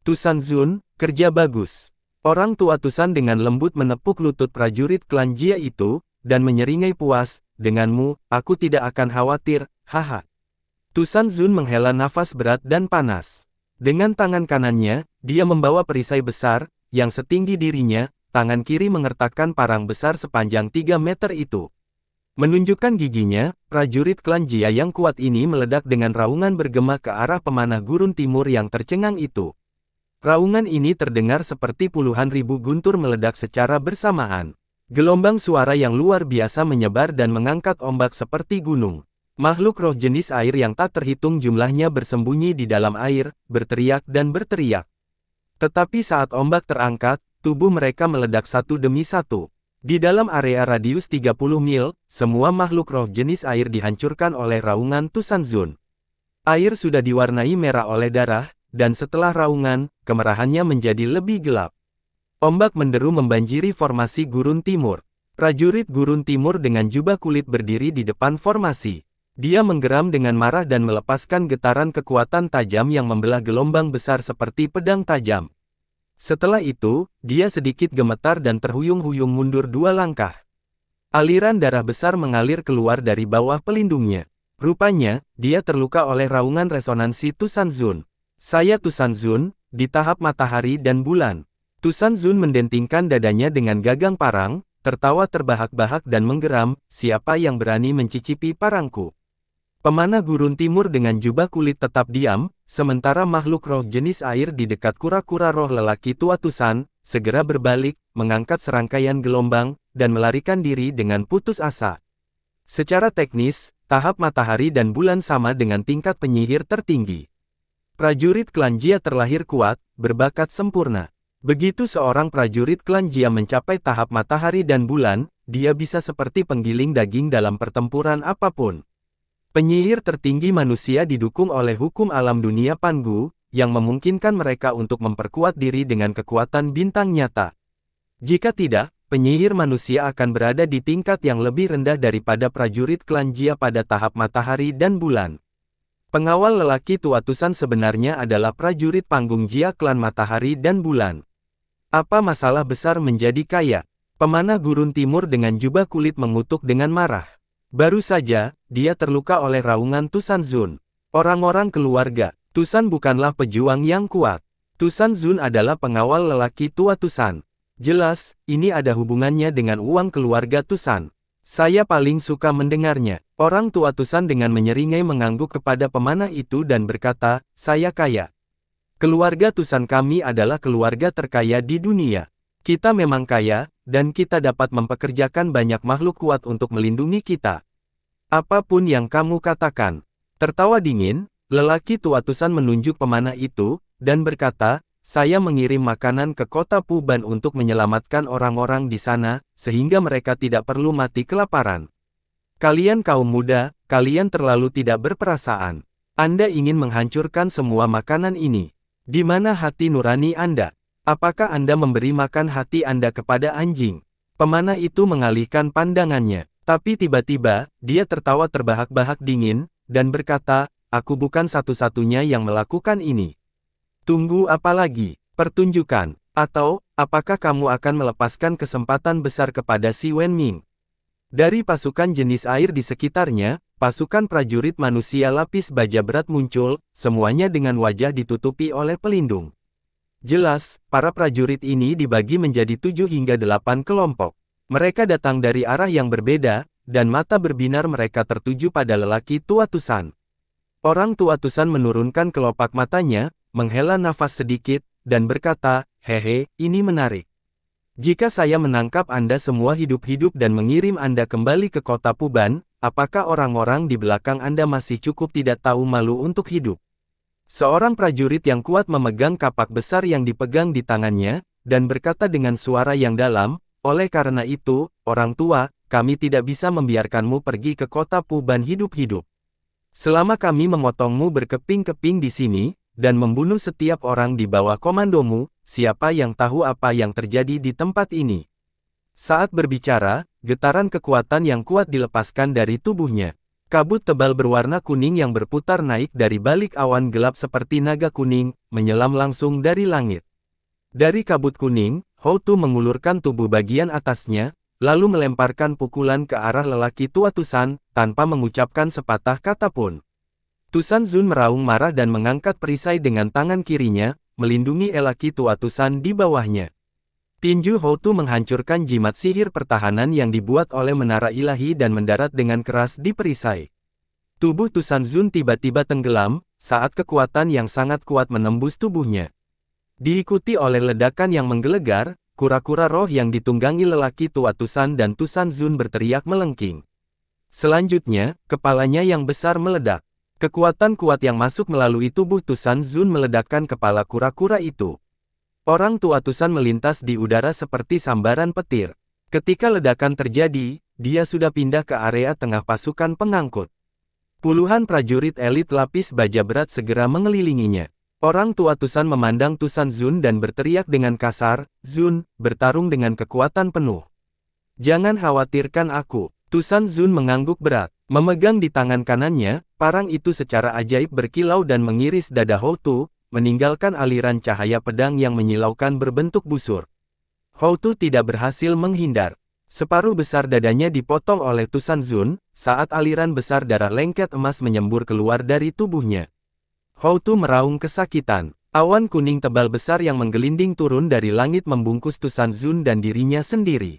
Tusan Zun, kerja bagus. Orang tua Tusan dengan lembut menepuk lutut prajurit klan Jia itu, dan menyeringai puas, denganmu, aku tidak akan khawatir, haha. Tusan Zun menghela nafas berat dan panas. Dengan tangan kanannya, dia membawa perisai besar, yang setinggi dirinya, tangan kiri mengertakkan parang besar sepanjang 3 meter itu. Menunjukkan giginya, prajurit klan Jia yang kuat ini meledak dengan raungan bergema ke arah pemanah Gurun Timur yang tercengang itu. Raungan ini terdengar seperti puluhan ribu guntur meledak secara bersamaan. Gelombang suara yang luar biasa menyebar dan mengangkat ombak seperti gunung. Makhluk roh jenis air yang tak terhitung jumlahnya bersembunyi di dalam air, berteriak dan berteriak. Tetapi saat ombak terangkat, tubuh mereka meledak satu demi satu. Di dalam area radius 30 mil, semua makhluk roh jenis air dihancurkan oleh raungan Tusan Zun. Air sudah diwarnai merah oleh darah, dan setelah raungan, kemerahannya menjadi lebih gelap. Ombak menderu membanjiri formasi Gurun Timur. Prajurit Gurun Timur dengan jubah kulit berdiri di depan formasi. Dia menggeram dengan marah dan melepaskan getaran kekuatan tajam yang membelah gelombang besar seperti pedang tajam. Setelah itu, dia sedikit gemetar dan terhuyung-huyung mundur 2 langkah. Aliran darah besar mengalir keluar dari bawah pelindungnya. Rupanya, dia terluka oleh raungan resonansi Tusan Zun. Saya Tusan Zun, di tahap matahari dan bulan. Tusan Zun mendentingkan dadanya dengan gagang parang, tertawa terbahak-bahak dan menggeram, siapa yang berani mencicipi parangku? Pemanah Gurun Timur dengan jubah kulit tetap diam, sementara makhluk roh jenis air di dekat kura-kura roh lelaki tua Tusan, segera berbalik, mengangkat serangkaian gelombang, dan melarikan diri dengan putus asa. Secara teknis, tahap matahari dan bulan sama dengan tingkat penyihir tertinggi. Prajurit klan Jia terlahir kuat, berbakat sempurna. Begitu seorang prajurit klan Jia mencapai tahap matahari dan bulan, dia bisa seperti penggiling daging dalam pertempuran apapun. Penyihir tertinggi manusia didukung oleh hukum alam dunia Pangu, yang memungkinkan mereka untuk memperkuat diri dengan kekuatan bintang nyata. Jika tidak, penyihir manusia akan berada di tingkat yang lebih rendah daripada prajurit klan Jia pada tahap matahari dan bulan. Pengawal lelaki tua Tusan sebenarnya adalah prajurit panggung Jia klan matahari dan bulan. Apa masalah besar menjadi kaya? Pemanah Gurun Timur dengan jubah kulit mengutuk dengan marah. Baru saja, dia terluka oleh raungan Tusan Zun. Orang-orang keluarga, Tusan bukanlah pejuang yang kuat. Tusan Zun adalah pengawal lelaki tua Tusan. Jelas, ini ada hubungannya dengan uang keluarga Tusan. Saya paling suka mendengarnya. Orang tua Tusan dengan menyeringai mengangguk kepada pemanah itu dan berkata, saya kaya. Keluarga Tusan kami adalah keluarga terkaya di dunia. Kita memang kaya, dan kita dapat mempekerjakan banyak makhluk kuat untuk melindungi kita. Apapun yang kamu katakan. Tertawa dingin, lelaki tua Tusan menunjuk pemanah itu, dan berkata, saya mengirim makanan ke kota Puban untuk menyelamatkan orang-orang di sana, sehingga mereka tidak perlu mati kelaparan. Kalian kaum muda, kalian terlalu tidak berperasaan. Anda ingin menghancurkan semua makanan ini. Di mana hati nurani Anda? Apakah Anda memberi makan hati Anda kepada anjing? Pemanah itu mengalihkan pandangannya, tapi tiba-tiba, dia tertawa terbahak-bahak dingin, dan berkata, aku bukan satu-satunya yang melakukan ini. Tunggu apa lagi? Pertunjukan. Atau, apakah kamu akan melepaskan kesempatan besar kepada si Wen Ming? Dari pasukan jenis air di sekitarnya, pasukan prajurit manusia lapis baja berat muncul, semuanya dengan wajah ditutupi oleh pelindung. Jelas, para prajurit ini dibagi menjadi 7 hingga 8 kelompok. Mereka datang dari arah yang berbeda, dan mata berbinar mereka tertuju pada lelaki tua Tusan. Orang tua Tusan menurunkan kelopak matanya, menghela nafas sedikit, dan berkata, hehe, ini menarik. Jika saya menangkap Anda semua hidup-hidup dan mengirim Anda kembali ke kota Puban, apakah orang-orang di belakang Anda masih cukup tidak tahu malu untuk hidup? Seorang prajurit yang kuat memegang kapak besar yang dipegang di tangannya, dan berkata dengan suara yang dalam, oleh karena itu, orang tua, kami tidak bisa membiarkanmu pergi ke kota Puban hidup-hidup. Selama kami memotongmu berkeping-keping di sini, dan membunuh setiap orang di bawah komandomu, siapa yang tahu apa yang terjadi di tempat ini? Saat berbicara, getaran kekuatan yang kuat dilepaskan dari tubuhnya. Kabut tebal berwarna kuning yang berputar naik dari balik awan gelap seperti naga kuning, menyelam langsung dari langit. Dari kabut kuning, Hou Tu mengulurkan tubuh bagian atasnya, lalu melemparkan pukulan ke arah lelaki tua Tusan, tanpa mengucapkan sepatah kata pun. Tusan Zun meraung marah dan mengangkat perisai dengan tangan kirinya, melindungi lelaki tua Tusan di bawahnya. Tinju Hou Tu menghancurkan jimat sihir pertahanan yang dibuat oleh menara ilahi dan mendarat dengan keras di perisai. Tubuh Tusan Zun tiba-tiba tenggelam, saat kekuatan yang sangat kuat menembus tubuhnya. Diikuti oleh ledakan yang menggelegar, kura-kura roh yang ditunggangi lelaki tua Tusan dan Tusan Zun berteriak melengking. Selanjutnya, kepalanya yang besar meledak. Kekuatan kuat yang masuk melalui tubuh Tusan Zun meledakkan kepala kura-kura itu. Orang tua Tusan melintas di udara seperti sambaran petir. Ketika ledakan terjadi, dia sudah pindah ke area tengah pasukan pengangkut. Puluhan prajurit elit lapis baja berat segera mengelilinginya. Orang tua Tusan memandang Tusan Zun dan berteriak dengan kasar, "Zun, bertarung dengan kekuatan penuh. Jangan khawatirkan aku." Tusan Zun mengangguk berat. Memegang di tangan kanannya, parang itu secara ajaib berkilau dan mengiris dada Houtu, meninggalkan aliran cahaya pedang yang menyilaukan berbentuk busur. Houtu tidak berhasil menghindar. Separuh besar dadanya dipotong oleh Tusan Zun, saat aliran besar darah lengket emas menyembur keluar dari tubuhnya. Houtu meraung kesakitan. Awan kuning tebal besar yang menggelinding turun dari langit membungkus Tusan Zun dan dirinya sendiri.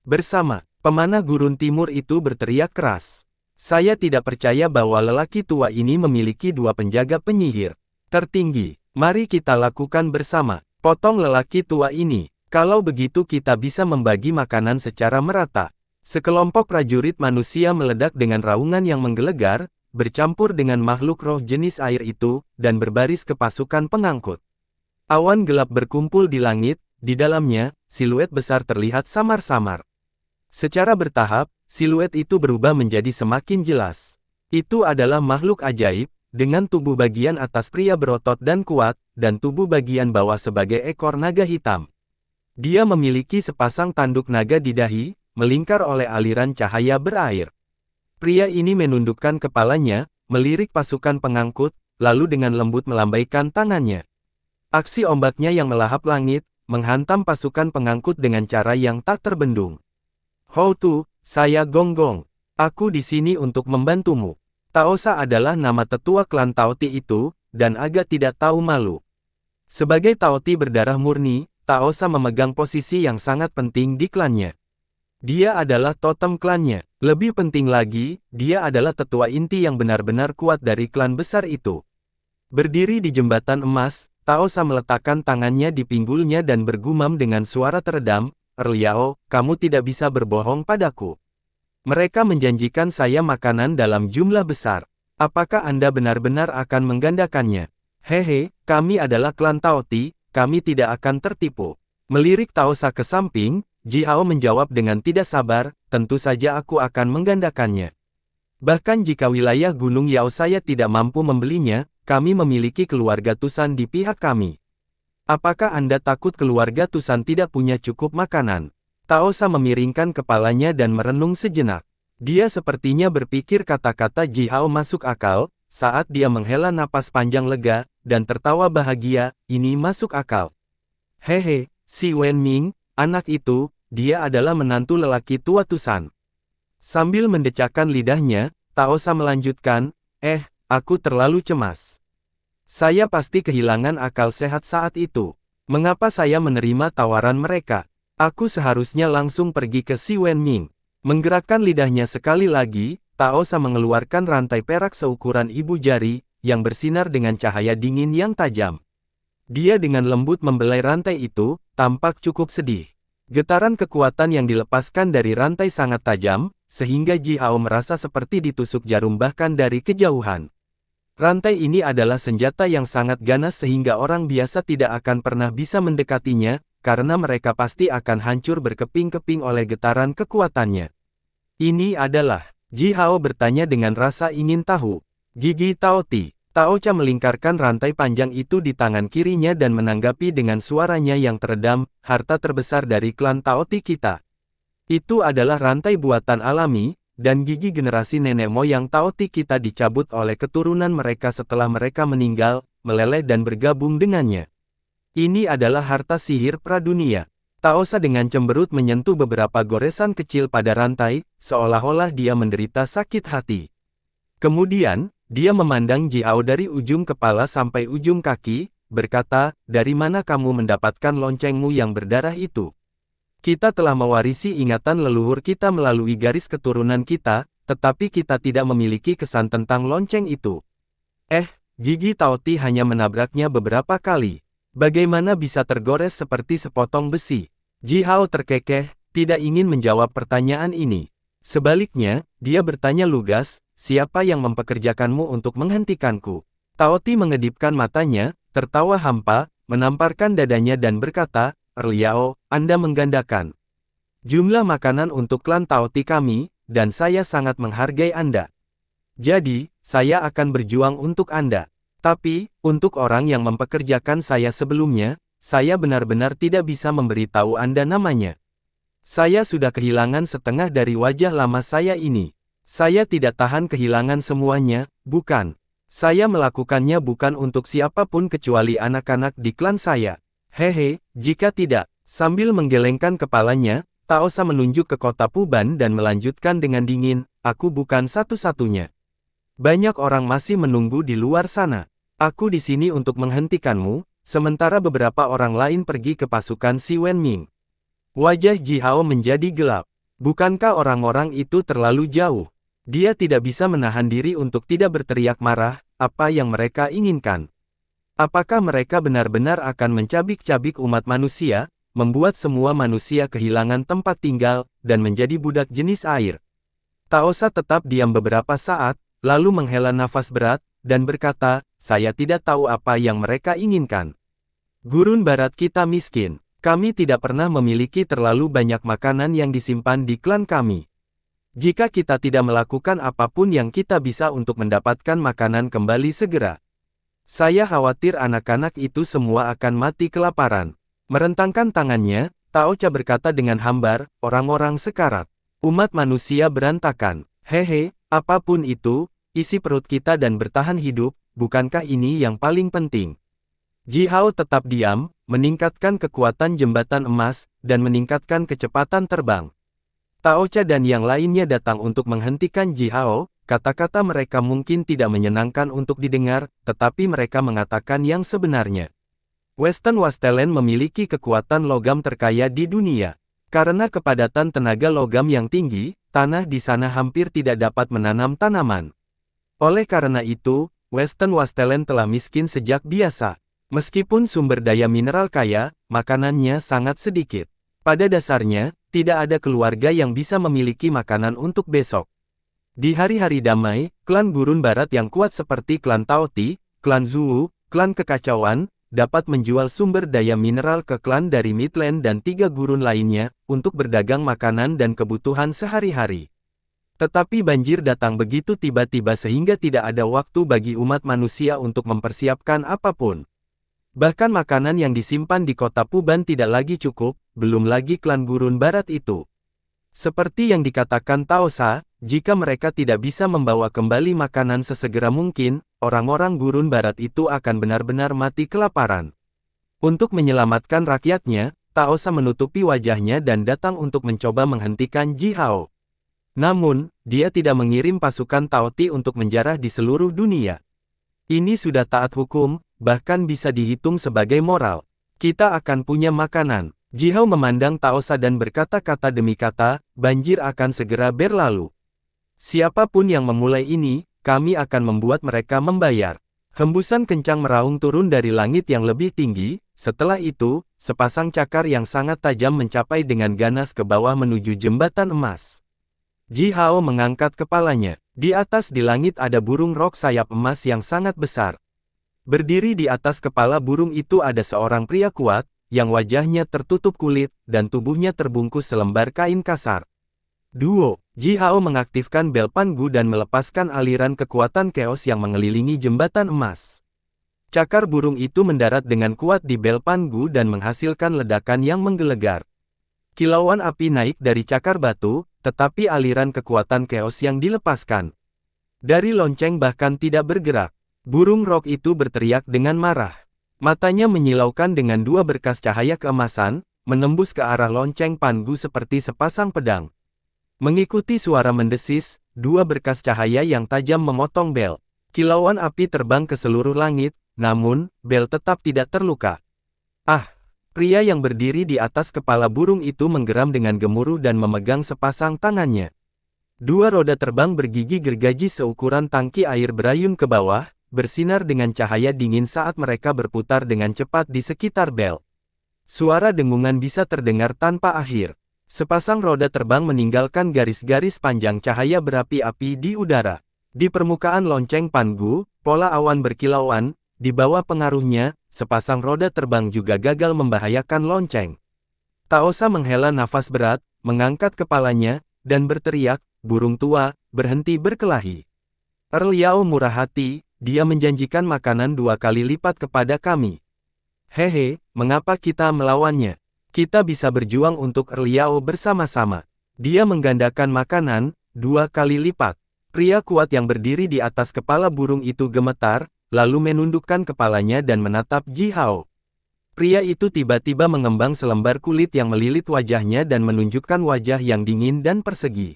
Bersama, pemanah gurun timur itu berteriak keras. Saya tidak percaya bahwa lelaki tua ini memiliki dua penjaga penyihir tertinggi. Mari kita lakukan bersama. Potong lelaki tua ini. Kalau begitu kita bisa membagi makanan secara merata. Sekelompok prajurit manusia meledak dengan raungan yang menggelegar, bercampur dengan makhluk roh jenis air itu, dan berbaris ke pasukan pengangkut. Awan gelap berkumpul di langit, di dalamnya, siluet besar terlihat samar-samar. Secara bertahap, siluet itu berubah menjadi semakin jelas. Itu adalah makhluk ajaib, dengan tubuh bagian atas pria berotot dan kuat, dan tubuh bagian bawah sebagai ekor naga hitam. Dia memiliki sepasang tanduk naga di dahi, melingkar oleh aliran cahaya berair. Pria ini menundukkan kepalanya, melirik pasukan pengangkut, lalu dengan lembut melambaikan tangannya. Aksi ombaknya yang melahap langit, menghantam pasukan pengangkut dengan cara yang tak terbendung. Houtu, saya Gonggong. Aku di sini untuk membantumu. Taosa adalah nama tetua klan Taoti itu, dan agak tidak tahu malu. Sebagai Taoti berdarah murni, Taosa memegang posisi yang sangat penting di klannya. Dia adalah totem klannya. Lebih penting lagi, dia adalah tetua inti yang benar-benar kuat dari klan besar itu. Berdiri di jembatan emas, Taosa meletakkan tangannya di pinggulnya dan bergumam dengan suara teredam, "Erliao, kamu tidak bisa berbohong padaku. Mereka menjanjikan saya makanan dalam jumlah besar. Apakah Anda benar-benar akan menggandakannya?" "Hehe, kami adalah klan Taoti. Kami tidak akan tertipu." Melirik Taosa ke samping, Ji Hao menjawab dengan tidak sabar, "Tentu saja aku akan menggandakannya. Bahkan jika wilayah Gunung Yao saya tidak mampu membelinya, kami memiliki keluarga Tusan di pihak kami. Apakah Anda takut keluarga Tusan tidak punya cukup makanan?" Taosa memiringkan kepalanya dan merenung sejenak. Dia sepertinya berpikir kata-kata Ji Hao masuk akal, saat dia menghela napas panjang lega, dan tertawa bahagia, "Ini masuk akal. Hehe, si Wen Ming, anak itu, dia adalah menantu lelaki tua Tusan." Sambil mendecakkan lidahnya, Taosa melanjutkan, aku terlalu cemas. Saya pasti kehilangan akal sehat saat itu. Mengapa saya menerima tawaran mereka? Aku seharusnya langsung pergi ke si Wen Ming." Menggerakkan lidahnya sekali lagi, Taosa mengeluarkan rantai perak seukuran ibu jari, yang bersinar dengan cahaya dingin yang tajam. Dia dengan lembut membelai rantai itu, tampak cukup sedih. Getaran kekuatan yang dilepaskan dari rantai sangat tajam, sehingga Ji Hao merasa seperti ditusuk jarum bahkan dari kejauhan. Rantai ini adalah senjata yang sangat ganas sehingga orang biasa tidak akan pernah bisa mendekatinya, karena mereka pasti akan hancur berkeping-keping oleh getaran kekuatannya. "Ini adalah..." Ji Hao bertanya dengan rasa ingin tahu. "Gigi Taoti." Taoca melingkarkan rantai panjang itu di tangan kirinya dan menanggapi dengan suaranya yang teredam, "Harta terbesar dari klan Taoti kita. Itu adalah rantai buatan alami, dan gigi generasi nenek moyang Taoti kita dicabut oleh keturunan mereka setelah mereka meninggal, meleleh dan bergabung dengannya. Ini adalah harta sihir pradunia." Taosa dengan cemberut menyentuh beberapa goresan kecil pada rantai, seolah-olah dia menderita sakit hati. Kemudian, dia memandang Ji Hao dari ujung kepala sampai ujung kaki, berkata, "Dari mana kamu mendapatkan loncengmu yang berdarah itu? Kita telah mewarisi ingatan leluhur kita melalui garis keturunan kita, tetapi kita tidak memiliki kesan tentang lonceng itu." Gigi Taoti hanya menabraknya beberapa kali. Bagaimana bisa tergores seperti sepotong besi? Ji Hao terkekeh, tidak ingin menjawab pertanyaan ini. Sebaliknya, dia bertanya lugas, siapa yang mempekerjakanmu untuk menghentikanku? Tao Ti mengedipkan matanya, tertawa hampa, menamparkan dadanya dan berkata, Liao, Anda menggandakan jumlah makanan untuk klan Tao Ti kami, dan saya sangat menghargai Anda. Jadi, saya akan berjuang untuk Anda. Tapi, untuk orang yang mempekerjakan saya sebelumnya, saya benar-benar tidak bisa memberitahu Anda namanya. Saya sudah kehilangan setengah dari wajah lama saya ini. Saya tidak tahan kehilangan semuanya, bukan. Saya melakukannya bukan untuk siapapun kecuali anak-anak di klan saya. Hehe, jika tidak. Sambil menggelengkan kepalanya, Tao Sa menunjuk ke kota Puban dan melanjutkan dengan dingin, aku bukan satu-satunya. Banyak orang masih menunggu di luar sana. Aku di sini untuk menghentikanmu, sementara beberapa orang lain pergi ke pasukan Si Wenming. Wajah Ji Hao menjadi gelap. Bukankah orang-orang itu terlalu jauh? Dia tidak bisa menahan diri untuk tidak berteriak marah, apa yang mereka inginkan. Apakah mereka benar-benar akan mencabik-cabik umat manusia, membuat semua manusia kehilangan tempat tinggal, dan menjadi budak jenis air? Tao Sa tetap diam beberapa saat, lalu menghela nafas berat, dan berkata, saya tidak tahu apa yang mereka inginkan. Gurun Barat kita miskin. Kami tidak pernah memiliki terlalu banyak makanan yang disimpan di klan kami. Jika kita tidak melakukan apapun yang kita bisa untuk mendapatkan makanan kembali segera, saya khawatir anak-anak itu semua akan mati kelaparan. Merentangkan tangannya, Tao Ca berkata dengan hambar, orang-orang sekarat. Umat manusia berantakan. Hehe, apapun itu, isi perut kita dan bertahan hidup, bukankah ini yang paling penting? Ji Hao tetap diam, meningkatkan kekuatan jembatan emas, dan meningkatkan kecepatan terbang. Tao Ca dan yang lainnya datang untuk menghentikan Ji Hao, kata-kata mereka mungkin tidak menyenangkan untuk didengar, tetapi mereka mengatakan yang sebenarnya. Western Wastelen memiliki kekuatan logam terkaya di dunia. Karena kepadatan tenaga logam yang tinggi, tanah di sana hampir tidak dapat menanam tanaman. Oleh karena itu, Western Wastelen telah miskin sejak biasa. Meskipun sumber daya mineral kaya, makanannya sangat sedikit. Pada dasarnya, tidak ada keluarga yang bisa memiliki makanan untuk besok. Di hari-hari damai, klan Gurun Barat yang kuat seperti klan Tao Ti, klan Zhou, klan Kekacauan, dapat menjual sumber daya mineral ke klan dari Midland dan 3 gurun lainnya, untuk berdagang makanan dan kebutuhan sehari-hari. Tetapi banjir datang begitu tiba-tiba sehingga tidak ada waktu bagi umat manusia untuk mempersiapkan apapun. Bahkan makanan yang disimpan di kota Puban tidak lagi cukup, belum lagi klan Gurun Barat itu. Seperti yang dikatakan Tao Sa, jika mereka tidak bisa membawa kembali makanan sesegera mungkin, orang-orang Gurun Barat itu akan benar-benar mati kelaparan. Untuk menyelamatkan rakyatnya, Tao Sa menutupi wajahnya dan datang untuk mencoba menghentikan Ji Hao. Namun, dia tidak mengirim pasukan Tao Ti untuk menjarah di seluruh dunia. Ini sudah taat hukum, bahkan bisa dihitung sebagai moral. Kita akan punya makanan. Ji Hao memandang Tao Sa dan berkata-kata demi kata, banjir akan segera berlalu. Siapapun yang memulai ini, kami akan membuat mereka membayar. Hembusan kencang meraung turun dari langit yang lebih tinggi, setelah itu, sepasang cakar yang sangat tajam mencapai dengan ganas ke bawah menuju jembatan emas. Ji Hao mengangkat kepalanya. Di atas di langit ada burung rok sayap emas yang sangat besar. Berdiri di atas kepala burung itu ada seorang pria kuat, yang wajahnya tertutup kulit, dan tubuhnya terbungkus selembar kain kasar. Duo, Ji Hao mengaktifkan bel Pangu dan melepaskan aliran kekuatan keos yang mengelilingi jembatan emas. Cakar burung itu mendarat dengan kuat di bel Pangu dan menghasilkan ledakan yang menggelegar. Kilauan api naik dari cakar batu, tetapi aliran kekuatan keos yang dilepaskan dari lonceng bahkan tidak bergerak. Burung rok itu berteriak dengan marah. Matanya menyilaukan dengan 2 berkas cahaya keemasan, menembus ke arah lonceng Pangu seperti sepasang pedang. Mengikuti suara mendesis, 2 berkas cahaya yang tajam memotong bel. Kilauan api terbang ke seluruh langit, namun, bel tetap tidak terluka. Ah! Pria yang berdiri di atas kepala burung itu menggeram dengan gemuruh dan memegang sepasang tangannya. 2 roda terbang bergigi gergaji seukuran tangki air berayun ke bawah, bersinar dengan cahaya dingin saat mereka berputar dengan cepat di sekitar bel. Suara dengungan bisa terdengar tanpa akhir. Sepasang roda terbang meninggalkan garis-garis panjang cahaya berapi-api di udara. Di permukaan lonceng Pangu, pola awan berkilauan, di bawah pengaruhnya, sepasang roda terbang juga gagal membahayakan lonceng. Taosa menghela nafas berat, mengangkat kepalanya, dan berteriak, burung tua, berhenti berkelahi. Liao murah hati, dia menjanjikan makanan 2 kali lipat kepada kami. Hehe, mengapa kita melawannya? Kita bisa berjuang untuk Liao bersama-sama. Dia menggandakan makanan, 2 kali lipat. Pria kuat yang berdiri di atas kepala burung itu gemetar, lalu menundukkan kepalanya dan menatap Ji Hao. Pria itu tiba-tiba mengembang selembar kulit yang melilit wajahnya dan menunjukkan wajah yang dingin dan persegi.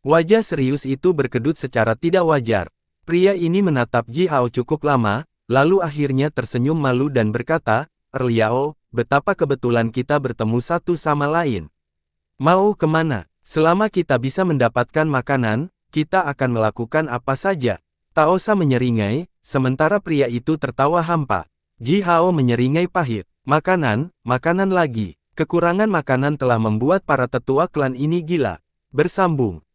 Wajah serius itu berkedut secara tidak wajar. Pria ini menatap Ji Hao cukup lama, lalu akhirnya tersenyum malu dan berkata, Liao, betapa kebetulan kita bertemu satu sama lain. Mau kemana? Selama kita bisa mendapatkan makanan, kita akan melakukan apa saja. Taosa menyeringai, sementara pria itu tertawa hampa. Ji Hao menyeringai pahit. Makanan, makanan lagi. Kekurangan makanan telah membuat para tetua klan ini gila. Bersambung.